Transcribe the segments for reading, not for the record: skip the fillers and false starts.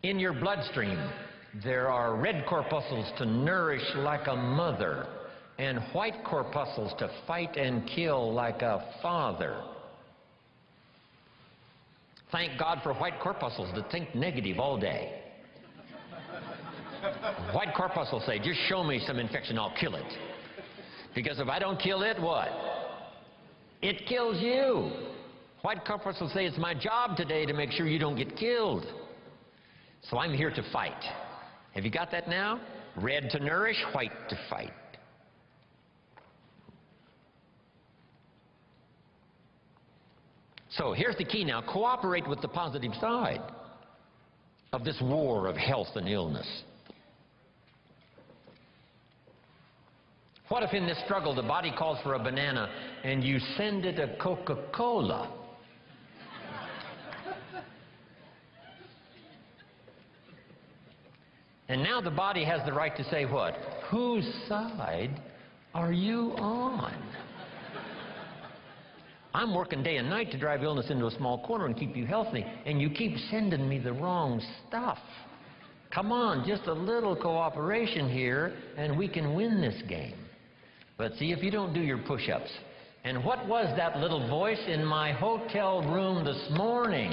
In your bloodstream, there are red corpuscles to nourish like a mother, and white corpuscles to fight and kill like a father. Thank God for white corpuscles that think negative all day. White corpuscles say, just show me some infection, I'll kill it. Because if I don't kill it, what? It kills you. White corpuscles say, it's my job today to make sure you don't get killed. So I'm here to fight. Have you got that now? Red to nourish, white to fight. So here's the key now. Cooperate with the positive side of this war of health and illness. What if in this struggle the body calls for a banana and you send it a Coca-Cola? And now the body has the right to say what? Whose side are you on? I'm working day and night to drive illness into a small corner and keep you healthy, and you keep sending me the wrong stuff. Come on, just a little cooperation here, and we can win this game. But see, if you don't do your push-ups. And what was that little voice in my hotel room this morning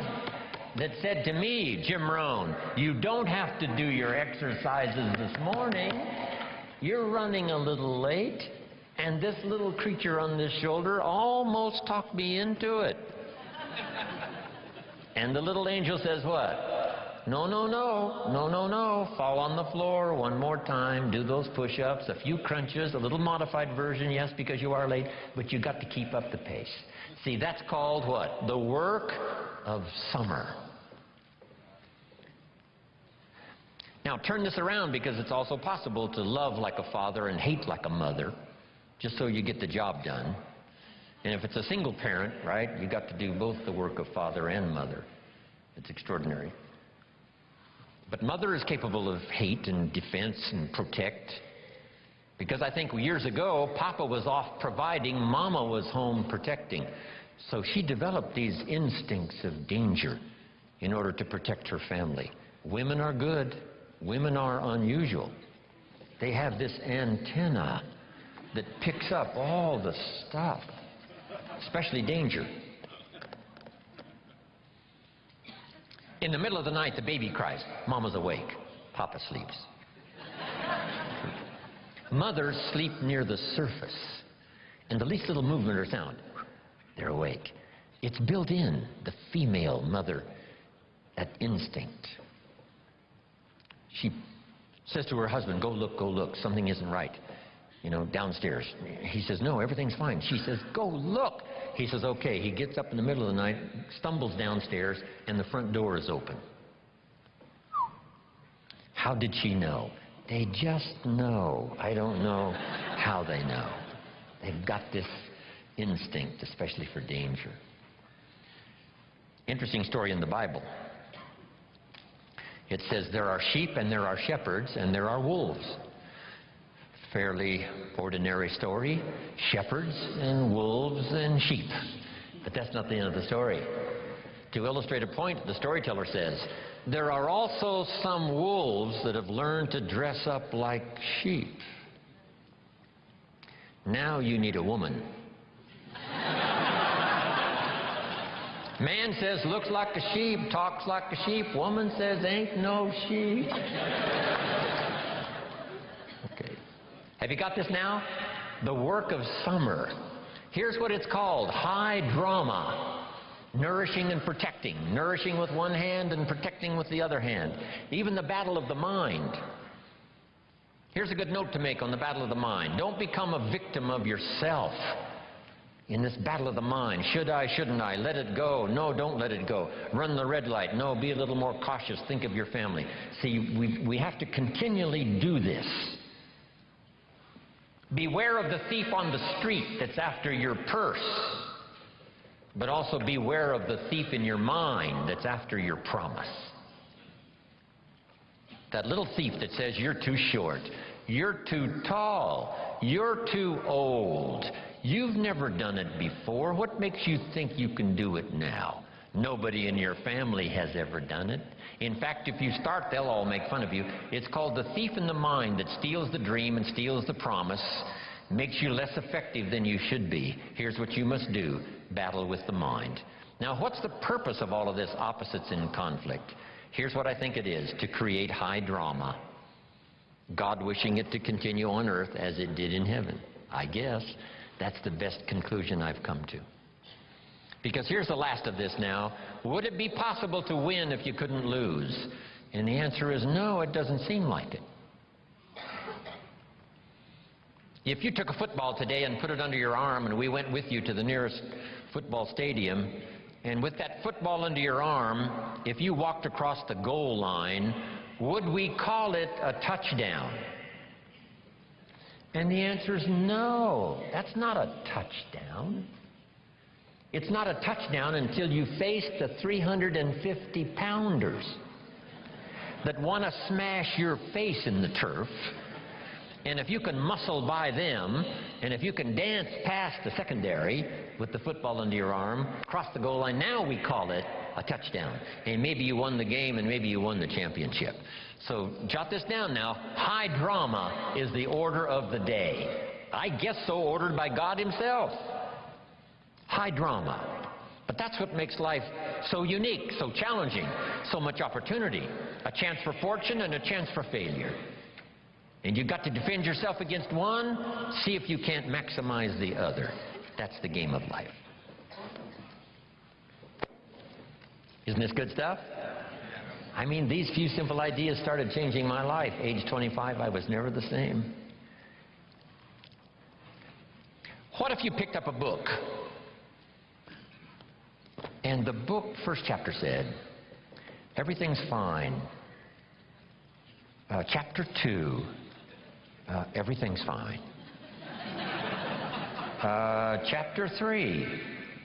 that said to me, Jim Rohn, you don't have to do your exercises this morning. You're running a little late. And this little creature on this shoulder almost talked me into it. And the little angel says what? No, no, no, no, no, no. Fall on the floor one more time. Do those push-ups, a few crunches, a little modified version, yes, because you are late, but you got to keep up the pace. See, that's called what? The work of summer. Now turn this around, because it's also possible to love like a father and hate like a mother, just so you get the job done. And if it's a single parent, right, you got to do both the work of father and mother. It's extraordinary. But mother is capable of hate and defense and protect. Because I think years ago, Papa was off providing, Mama was home protecting. So she developed these instincts of danger in order to protect her family. Women are good. Women are unusual. They have this antenna that picks up all the stuff, especially danger. In the middle of the night, the baby cries. Mama's awake. Papa sleeps. Mothers sleep near the surface, and the least little movement or sound, they're awake. It's built in, the female mother, that instinct. She says to her husband, go look, something isn't right. You know, downstairs. He says, no, everything's fine. She says, go look. He says, okay. He gets up in the middle of the night, stumbles downstairs, and the front door is open. How did she know? They just know. I don't know how they know. They've got this instinct, especially for danger. Interesting story in the Bible. It says there are sheep and there are shepherds and there are wolves. Fairly ordinary story, shepherds and wolves and sheep. But that's not the end of the story. To illustrate a point, the storyteller says, there are also some wolves that have learned to dress up like sheep. Now you need a woman. Man says, looks like a sheep, talks like a sheep. Woman says, ain't no sheep. Have you got this now? The work of summer. Here's what it's called. High drama. Nourishing and protecting. Nourishing with one hand and protecting with the other hand. Even the battle of the mind. Here's a good note to make on the battle of the mind. Don't become a victim of yourself in this battle of the mind. Should I, shouldn't I? Let it go. No, don't let it go. Run the red light. No, be a little more cautious. Think of your family. See, we have to continually do this. Beware of the thief on the street that's after your purse, but also beware of the thief in your mind that's after your promise. That little thief that says you're too short, you're too tall, you're too old, you've never done it before, what makes you think you can do it now? Nobody in your family has ever done it. In fact, if you start, they'll all make fun of you. It's called the thief in the mind that steals the dream and steals the promise, makes you less effective than you should be. Here's what you must do: battle with the mind. Now, what's the purpose of all of this opposites in conflict? Here's what I think it is: to create high drama. God wishing it to continue on earth as it did in heaven. I guess that's the best conclusion I've come to. Because here's the last of this now. Would it be possible to win if you couldn't lose? And the answer is no, it doesn't seem like it. If you took a football today and put it under your arm and we went with you to the nearest football stadium, and with that football under your arm, if you walked across the goal line, would we call it a touchdown? And the answer is no, that's not a touchdown. It's not a touchdown until you face the 350-pounders that want to smash your face in the turf. And if you can muscle by them, and if you can dance past the secondary with the football under your arm, cross the goal line, now we call it a touchdown. And maybe you won the game, and maybe you won the championship. So jot this down now. High drama is the order of the day. I guess so ordered by God himself. High drama. But that's what makes life so unique, so challenging, so much opportunity. A chance for fortune and a chance for failure. And you've got to defend yourself against one, see if you can't maximize the other. That's the game of life. Isn't this good stuff? I mean, these few simple ideas started changing my life. Age 25, I was never the same. What if you picked up a book? And the book, first chapter said, everything's fine. Chapter 2, everything's fine. Chapter 3,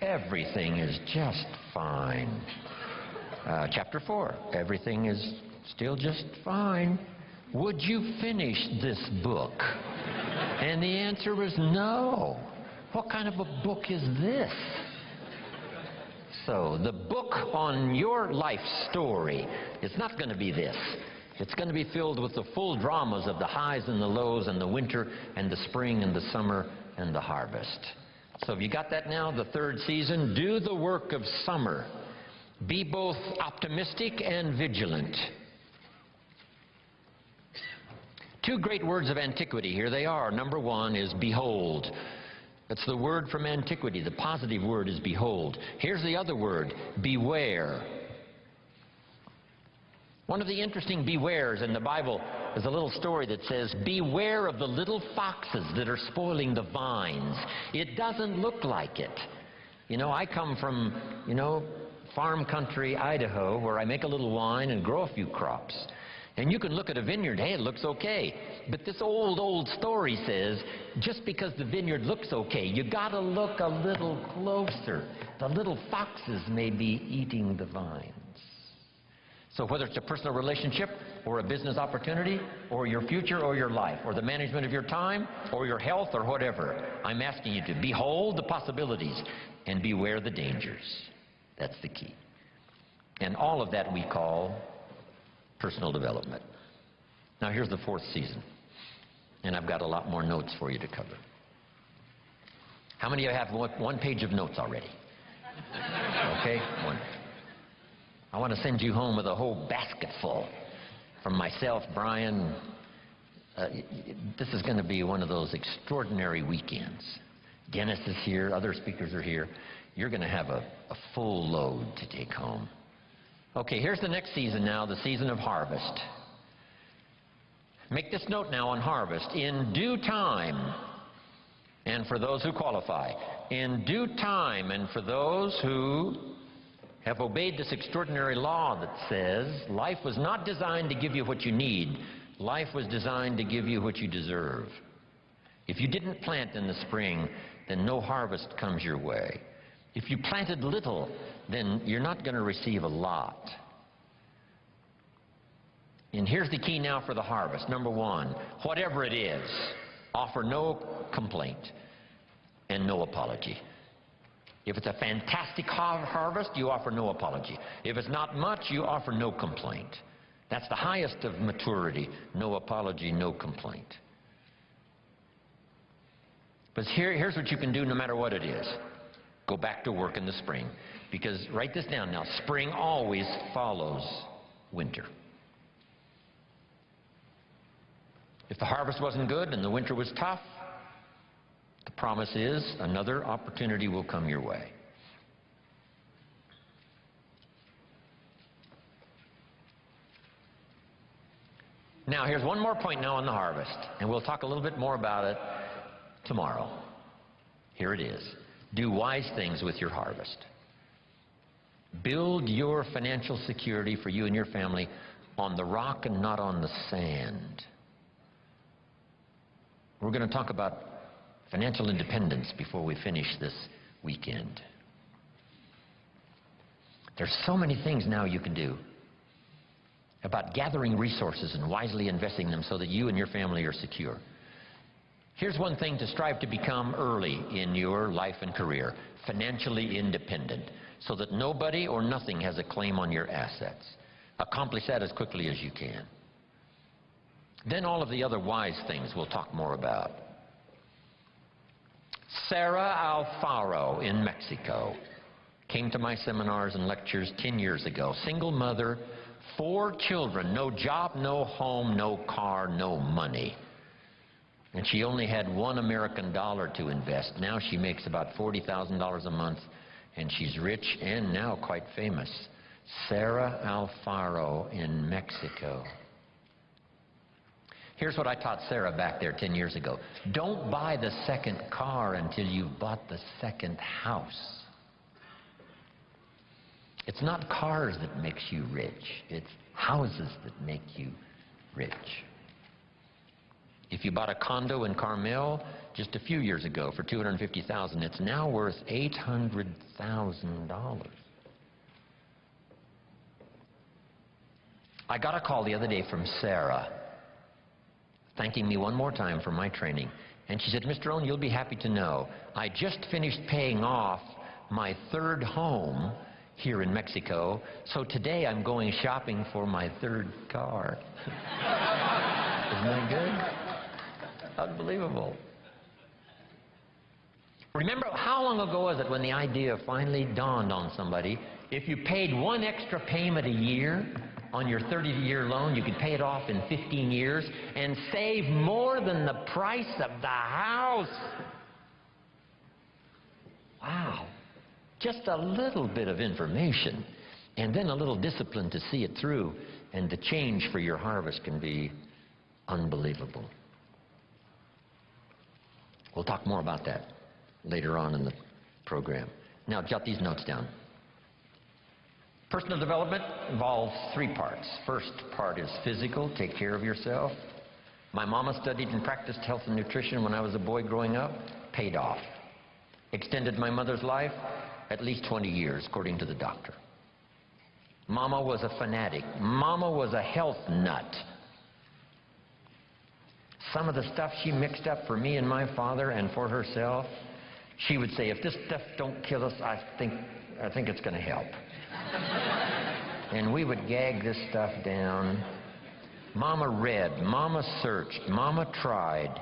everything is just fine. Chapter 4, everything is still just fine. Would you finish this book? And the answer was no. What kind of a book is this? So the book on your life story is not going to be this. It's going to be filled with the full dramas of the highs and the lows and the winter and the spring and the summer and the harvest. So have you got that now? The third season, do the work of summer. Be both optimistic and vigilant. Two great words of antiquity, here they are. Number one is behold. That's the word from antiquity. The positive word is behold. Here's the other word, beware. One of the interesting bewares in the Bible is a little story that says, beware of the little foxes that are spoiling the vines. It doesn't look like it. You know, I come from, farm country, Idaho, where I make a little wine and grow a few crops. And you can look at a vineyard, hey, it looks okay. But this old story says, just because the vineyard looks okay, you got to look a little closer. The little foxes may be eating the vines. So whether it's a personal relationship or a business opportunity or your future or your life or the management of your time or your health or whatever, I'm asking you to behold the possibilities and beware the dangers. That's the key. And all of that we call personal development. Now here's the fourth season. And I've got a lot more notes for you to cover. How many of you have one page of notes already? Okay, one. I want to send you home with a whole basket full. From myself, Brian, this is going to be one of those extraordinary weekends. Dennis is here, other speakers are here. You're going to have a full load to take home. Okay, here's the next season now, the season of harvest. Make this note now on harvest. In due time, and for those who qualify, in due time, and for those who have obeyed this extraordinary law that says life was not designed to give you what you need. Life was designed to give you what you deserve. If you didn't plant in the spring, then no harvest comes your way. If you planted little, then you're not going to receive a lot. And here's the key now for the harvest. Number one, whatever it is, offer no complaint and no apology. If it's a fantastic harvest, you offer no apology. If it's not much, you offer no complaint. That's the highest of maturity. No apology, no complaint. But here's what you can do no matter what it is. Go back to work in the spring. Because, write this down now, spring always follows winter. If the harvest wasn't good and the winter was tough, the promise is another opportunity will come your way. Now, here's one more point now on the harvest, and we'll talk a little bit more about it tomorrow. Here it is. Do wise things with your harvest. Build your financial security for you and your family on the rock and not on the sand. We're going to talk about financial independence before we finish this weekend. There's so many things now you can do about gathering resources and wisely investing them so that you and your family are secure. Here's one thing to strive to become early in your life and career: financially independent, so that nobody or nothing has a claim on your assets. Accomplish that as quickly as you can. Then all of the other wise things we'll talk more about. Sarah Alfaro in Mexico came to my seminars and lectures 10 years ago. Single mother, 4 children, no job, no home, no car, no money. And she only had $1 American to invest. Now she makes about $40,000 a month, and she's rich and now quite famous. Sarah Alfaro in Mexico. Here's what I taught Sarah back there 10 years ago. Don't buy the second car until you've bought the second house. It's not cars that makes you rich. It's houses that make you rich. If you bought a condo in Carmel just a few years ago for $250,000, it's now worth $800,000. I got a call the other day from Sarah, thanking me one more time for my training. And she said, Mr. Rohn, you'll be happy to know, I just finished paying off my 3rd home here in Mexico, so today I'm going shopping for my 3rd car. Isn't that good? Unbelievable. Remember, how long ago was it when the idea finally dawned on somebody, if you paid 1 extra payment a year on your 30-year loan, you could pay it off in 15 years and save more than the price of the house. Wow. Just a little bit of information, and then a little discipline to see it through, and the change for your harvest can be unbelievable. We'll talk more about that later on in the program. Now, jot these notes down. Personal development involves 3 parts. First part is physical, take care of yourself. My mama studied and practiced health and nutrition when I was a boy growing up, paid off. Extended my mother's life at least 20 years, according to the doctor. Mama was a fanatic. Mama was a health nut. Some of the stuff she mixed up for me and my father and for herself, she would say, if this stuff don't kill us, I think it's going to help. And we would gag this stuff down. Mama read, Mama searched, Mama tried.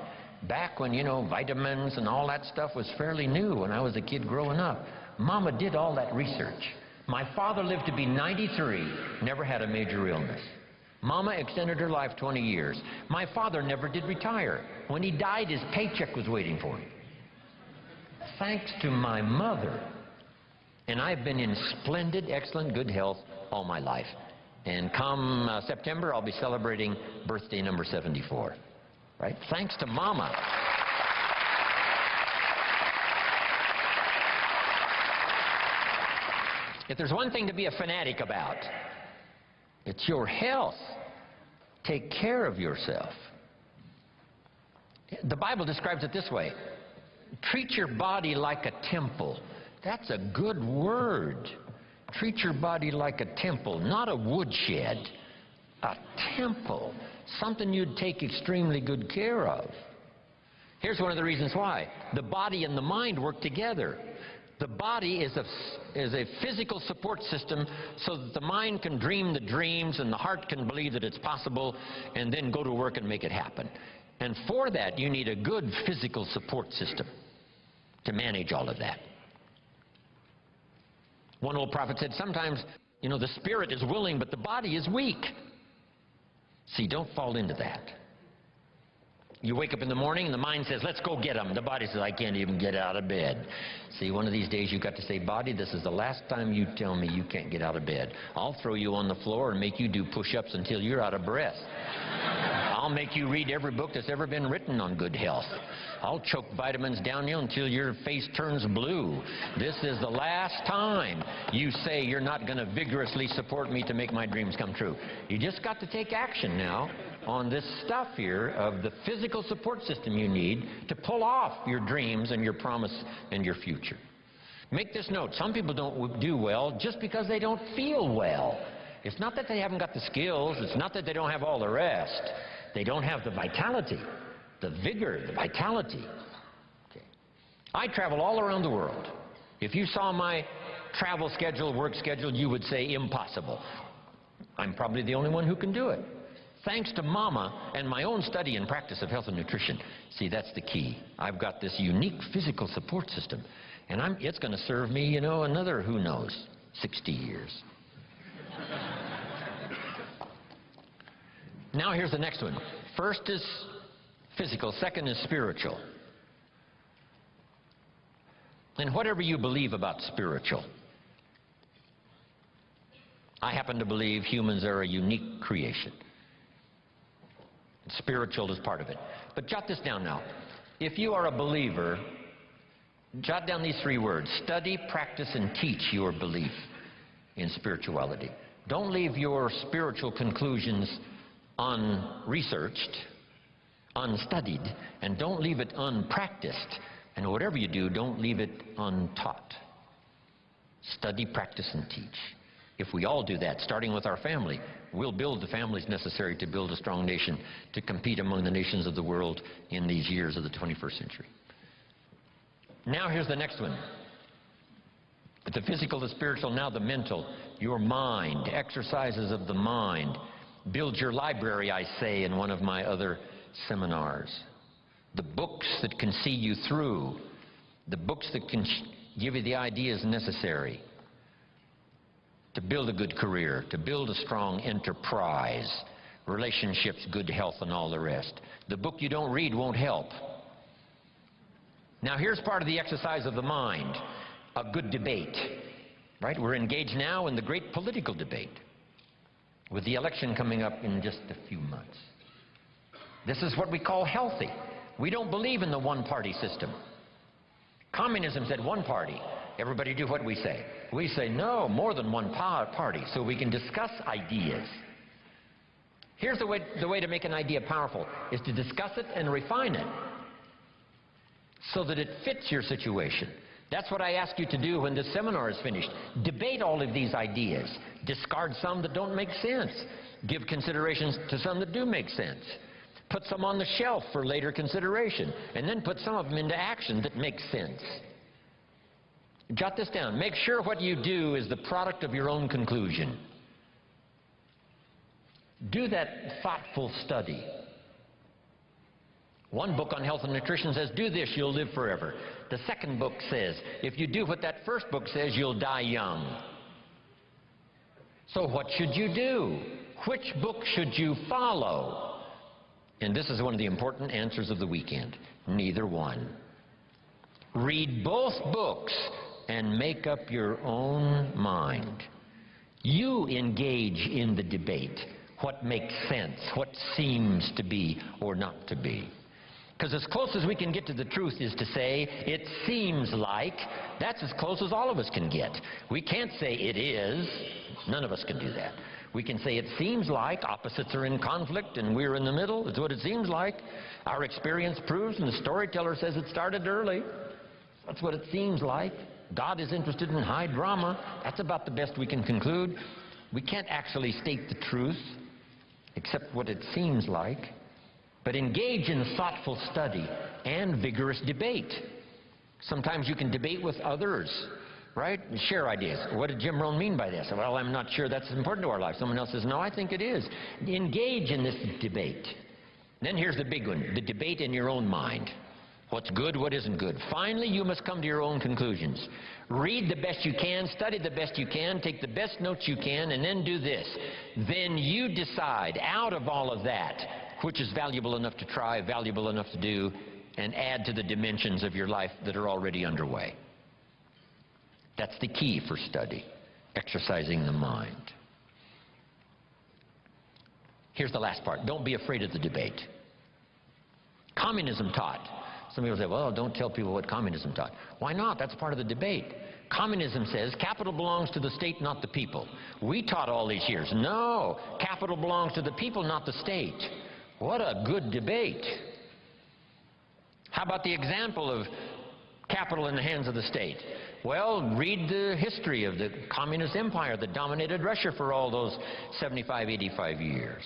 Back when, vitamins and all that stuff was fairly new when I was a kid growing up. Mama did all that research. My father lived to be 93, never had a major illness. Mama extended her life 20 years. My father never did retire. When he died, his paycheck was waiting for him. Thanks to my mother. And I've been in splendid, excellent, good health all my life. And come September, I'll be celebrating birthday number 74. Right? Thanks to Mama. If there's one thing to be a fanatic about, it's your health. Take care of yourself. The Bible describes it this way. Treat your body like a temple. That's a good word. Treat your body like a temple, not a woodshed. A temple. Something you'd take extremely good care of. Here's one of the reasons why. The body and the mind work together. The body is a physical support system so that the mind can dream the dreams and the heart can believe that it's possible and then go to work and make it happen. And for that, you need a good physical support system to manage all of that. One old prophet said, sometimes, the spirit is willing, but the body is weak. See, don't fall into that. You wake up in the morning and the mind says, let's go get them. The body says, I can't even get out of bed. See, one of these days you've got to say, body, this is the last time you tell me you can't get out of bed. I'll throw you on the floor and make you do push-ups until you're out of breath. I'll make you read every book that's ever been written on good health. I'll choke vitamins down you until your face turns blue. This is the last time you say you're not going to vigorously support me to make my dreams come true. You just got to take action now on this stuff here of the physical support system you need to pull off your dreams and your promise and your future. Make this note. Some people don't do well just because they don't feel well. It's not that they haven't got the skills. It's not that they don't have all the rest. They don't have the vitality, the vigor, the vitality. Okay. I travel all around the world. If you saw my travel schedule, work schedule, you would say impossible. I'm probably the only one who can do it. Thanks to Mama and my own study and practice of health and nutrition. See, that's the key. I've got this unique physical support system, and it's going to serve me, another, who knows, 60 years. Now here's the next one. First is physical, second is spiritual. And whatever you believe about spiritual, I happen to believe humans are a unique creation. Spiritual is part of it. But jot this down now. If you are a believer, jot down these 3 words: study, practice, and teach your belief in spirituality. Don't leave your spiritual conclusions unresearched, unstudied, and don't leave it unpracticed. And whatever you do, don't leave it untaught. Study, practice, and teach. If we all do that, starting with our family, we'll build the families necessary to build a strong nation to compete among the nations of the world in these years of the 21st century. Now here's the next one. The physical, the spiritual, now the mental. Your mind, exercises of the mind. Build your library, I say in one of my other seminars. The books that can see you through. The books that can give you the ideas necessary to build a good career, to build a strong enterprise, relationships, good health, and all the rest. The book you don't read won't help. Now here's part of the exercise of the mind, a good debate. Right? We're engaged now in the great political debate with the election coming up in just a few months. This is what we call healthy. We don't believe in the one-party system. Communism said one party. Everybody do what we say. We say no, more than one party, so we can discuss ideas. Here's the way to make an idea powerful, is to discuss it and refine it so that it fits your situation. That's what I ask you to do when this seminar is finished. Debate all of these ideas. Discard some that don't make sense. Give considerations to some that do make sense. Put some on the shelf for later consideration, and then put some of them into action that make sense. Jot this down. Make sure what you do is the product of your own conclusion. Do that thoughtful study. One book on health and nutrition says, do this, you'll live forever. The second book says, if you do what that first book says, you'll die young. So what should you do? Which book should you follow? And this is one of the important answers of the weekend. Neither one. Read both books and make up your own mind. You engage in the debate. What makes sense? What seems to be or not to be? Because as close as we can get to the truth is to say, it seems like. That's as close as all of us can get. We can't say it is. None of us can do that. We can say it seems like. Opposites are in conflict and we're in the middle. It's what it seems like. Our experience proves, and the storyteller says it started early. That's what it seems like. God is interested in high drama. That's about the best we can conclude. We can't actually state the truth, except what it seems like. But engage in thoughtful study and vigorous debate Sometimes you can debate with others, right? And share ideas. What did Jim Rohn mean by this? Well, I'm not sure that's important to our life. Someone else says, no, I think it is. Engage in this debate. Then here's the big one, the debate in your own mind. What's good, what isn't good. Finally, you must come to your own conclusions. Read the best you can, study the best you can, take the best notes you can, and then do this. Then you decide, out of all of that, which is valuable enough to try, valuable enough to do, and add to the dimensions of your life that are already underway. That's the key for study, exercising the mind. Here's the last part. Don't be afraid of the debate. Communism taught. Some people say, well, don't tell people what communism taught. Why not? That's part of the debate. Communism says capital belongs to the state, not the people. We taught all these years, no, capital belongs to the people, not the state. What a good debate. How about the example of capital in the hands of the state? Well, read the history of the communist empire that dominated Russia for all those 75, 85 years.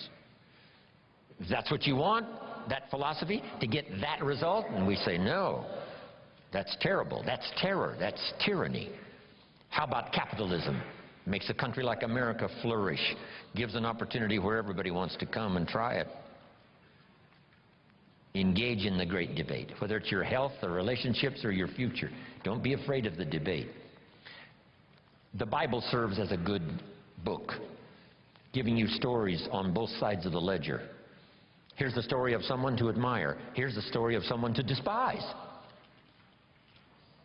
If that's what you want, that philosophy, to get that result, and we say no, that's terrible, that's terror, that's tyranny. How about capitalism? Makes a country like America flourish, gives an opportunity where everybody wants to come and try it. Engage in the great debate, whether it's your health or relationships or your future. Don't be afraid of the debate. The Bible serves as a good book, giving you stories on both sides of the ledger. Here's the story of someone to admire. Here's the story of someone to despise.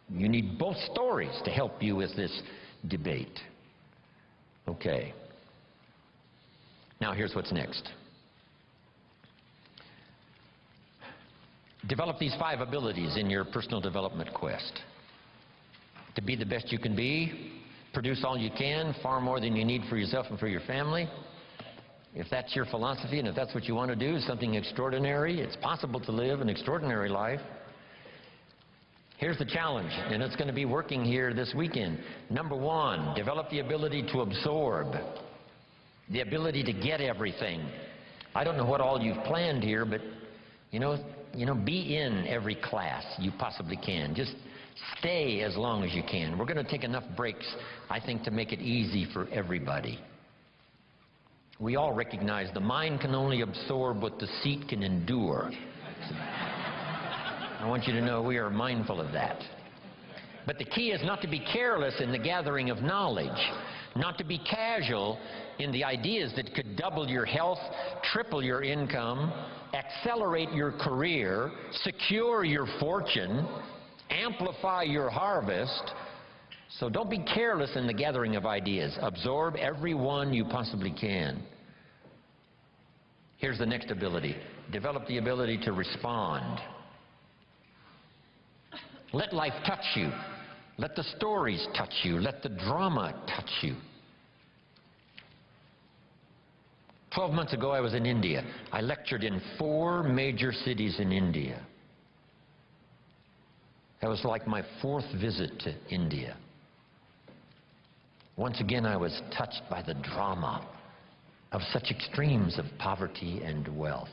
You need both stories to help you with this debate. Okay. Now here's what's next. Develop these 5 abilities in your personal development quest. To be the best you can be, produce all you can, far more than you need for yourself and for your family. If that's your philosophy and if that's what you want to do, something extraordinary, it's possible to live an extraordinary life. Here's the challenge, and it's going to be working here this weekend. Number 1, develop the ability to absorb, the ability to get everything. I don't know what all you've planned here, but you know, be in every class you possibly can. Just stay as long as you can. We're going to take enough breaks, I think, to make it easy for everybody. We all recognize the mind can only absorb what the seat can endure. I want you to know we are mindful of that. But the key is not to be careless in the gathering of knowledge, not to be casual in the ideas that could double your health, triple your income, accelerate your career, secure your fortune, amplify your harvest. So don't be careless in the gathering of ideas. Absorb every one you possibly can. Here's the next ability. Develop the ability to respond. Let life touch you. Let the stories touch you. Let the drama touch you. 12 months ago, I was in India. I lectured in 4 major cities in India. That was like my 4th visit to India. Once again, I was touched by the drama of such extremes of poverty and wealth.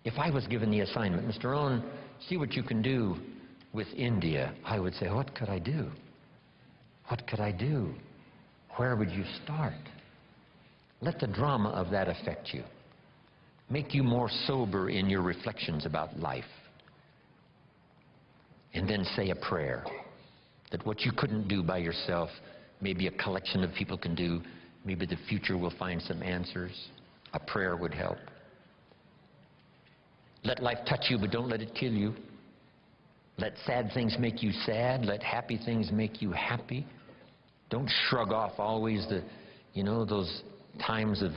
If I was given the assignment, Mr. Rohn, see what you can do with India, I would say, what could I do? What could I do? Where would you start? Let the drama of that affect you. Make you more sober in your reflections about life. And then say a prayer. That what you couldn't do by yourself, maybe a collection of people can do. Maybe the future will find some answers. A prayer would help. Let life touch you, but don't let it kill you. Let sad things make you sad. Let happy things make you happy. Don't shrug off always the, those times of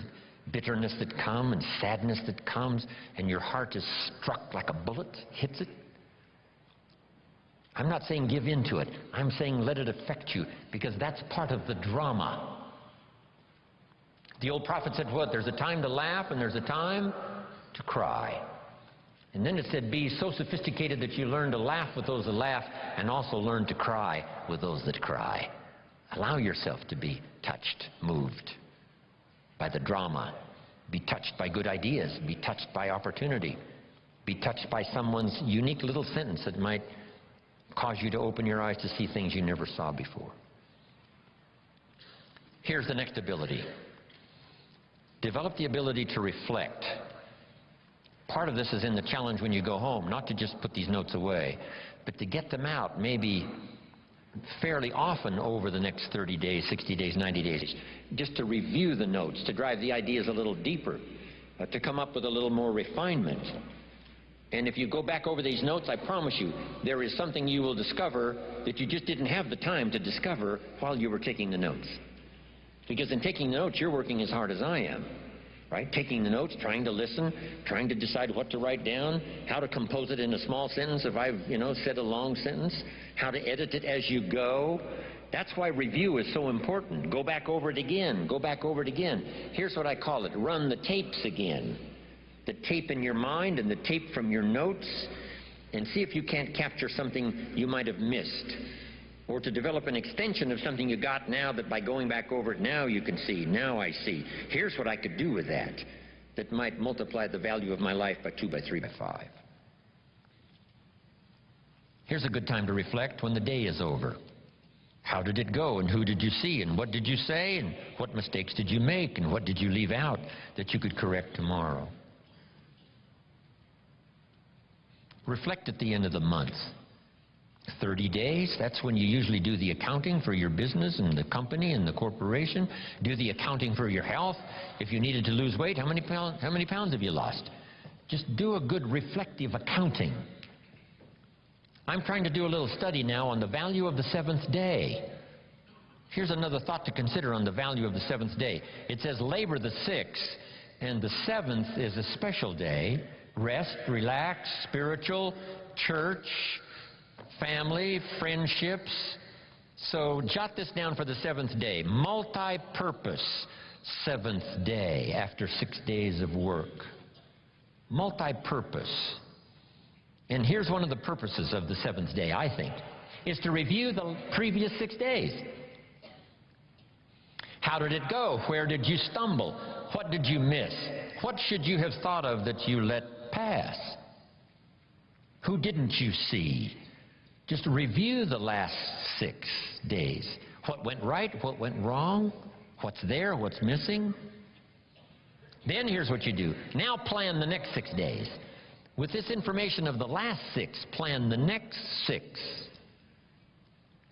bitterness that come and sadness that comes, and your heart is struck like a bullet, hits it. I'm not saying give in to it. I'm saying let it affect you, because that's part of the drama. The old prophet said what? There's a time to laugh and there's a time to cry. And then it said be so sophisticated that you learn to laugh with those that laugh and also learn to cry with those that cry. Allow yourself to be touched, moved by the drama. Be touched by good ideas. Be touched by opportunity. Be touched by someone's unique little sentence that might cause you to open your eyes to see things you never saw before. Here's the next ability. Develop the ability to reflect. Part of this is in the challenge when you go home, not to just put these notes away, but to get them out maybe fairly often over the next 30 days, 60 days, 90 days, just to review the notes, to drive the ideas a little deeper, to come up with a little more refinement. And if you go back over these notes, I promise you, there is something you will discover that you just didn't have the time to discover while you were taking the notes. Because in taking the notes, you're working as hard as I am. Right? Taking the notes, trying to listen, trying to decide what to write down, how to compose it in a small sentence if I've, said a long sentence, how to edit it as you go. That's why review is so important. Go back over it again. Go back over it again. Here's what I call it. Run the tapes again. The tape in your mind and the tape from your notes, and see if you can't capture something you might have missed. Or to develop an extension of something you got now that by going back over it now you can see, now I see. Here's what I could do with that might multiply the value of my life by 2, by 3, by 5. Here's a good time to reflect when the day is over. How did it go, and who did you see, and what did you say, and what mistakes did you make, and what did you leave out that you could correct tomorrow? Reflect at the end of the month. 30 days, that's when you usually do the accounting for your business and the company and the corporation. Do the accounting for your health. If you needed to lose weight, how many pounds have you lost? Just do a good reflective accounting. I'm trying to do a little study now on the value of the seventh day. Here's another thought to consider on the value of the seventh day. It says labor the sixth, and the seventh is a special day. Rest, relax, spiritual, church, family, friendships. So jot this down for the seventh day. Multi-purpose seventh day after 6 days of work. Multi-purpose. And here's one of the purposes of the seventh day, I think, is to review the previous 6 days. How did it go? Where did you stumble? What did you miss? What should you have thought of that you let pass? Who didn't you see? Just review the last 6 days. What went right? What went wrong? What's there? What's missing? Then here's what you do. Now plan the next 6 days. With this information of the last 6, plan the next 6.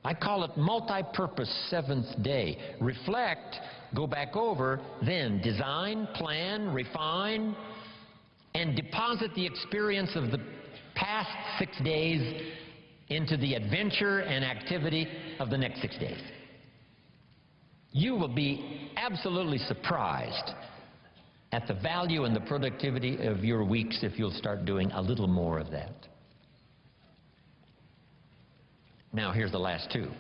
I call it multi-purpose seventh day. Reflect, go back over, then design, plan, refine, and deposit the experience of the past 6 days into the adventure and activity of the next 6 days. You will be absolutely surprised at the value and the productivity of your weeks if you'll start doing a little more of that. Now here's the last 2.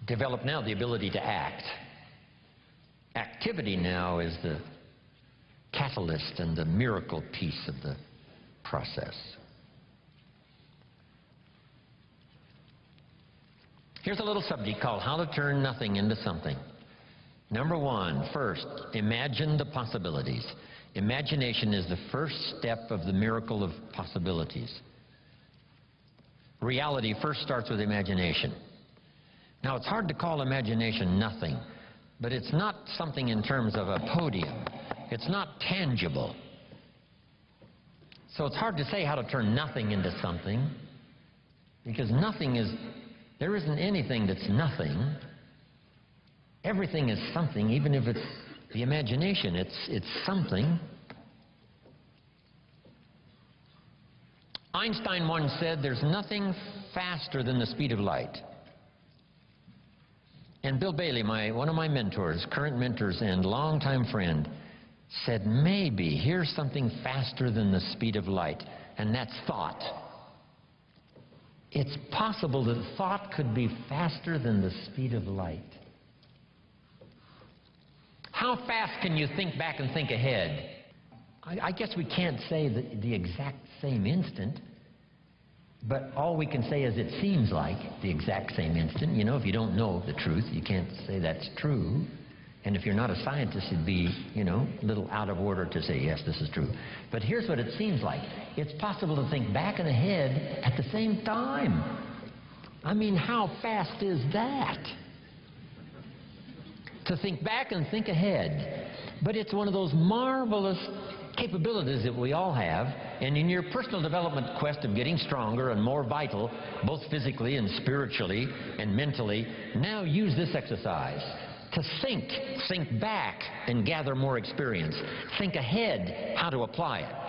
Develop now the ability to act. Activity now is the catalyst and the miracle piece of the process. Here's a little subject called How to Turn Nothing into Something. Number 1, first, imagine the possibilities. Imagination is the first step of the miracle of possibilities. Reality first starts with imagination. Now, it's hard to call imagination nothing, but it's not something in terms of a podium. It's not tangible. So it's hard to say how to turn nothing into something, because nothing is, there isn't anything that's nothing. Everything is something, even if it's the imagination, it's something. Einstein once said, there's nothing faster than the speed of light. And Bill Bailey, one of my mentors, current mentors and longtime friend, said, maybe here's something faster than the speed of light, and that's thought. It's possible that thought could be faster than the speed of light. How fast can you think back and think ahead? I guess we can't say the exact same instant, but all we can say is it seems like the exact same instant. You know, if you don't know the truth, you can't say that's true. And if you're not a scientist, it'd be, you know, a little out of order to say, yes, this is true. But here's what it seems like. It's possible to think back and ahead at the same time. I mean, how fast is that? To think back and think ahead. But it's one of those marvelous capabilities that we all have. And in your personal development quest of getting stronger and more vital, both physically and spiritually and mentally, now use this exercise. To think back and gather more experience. Think ahead how to apply it.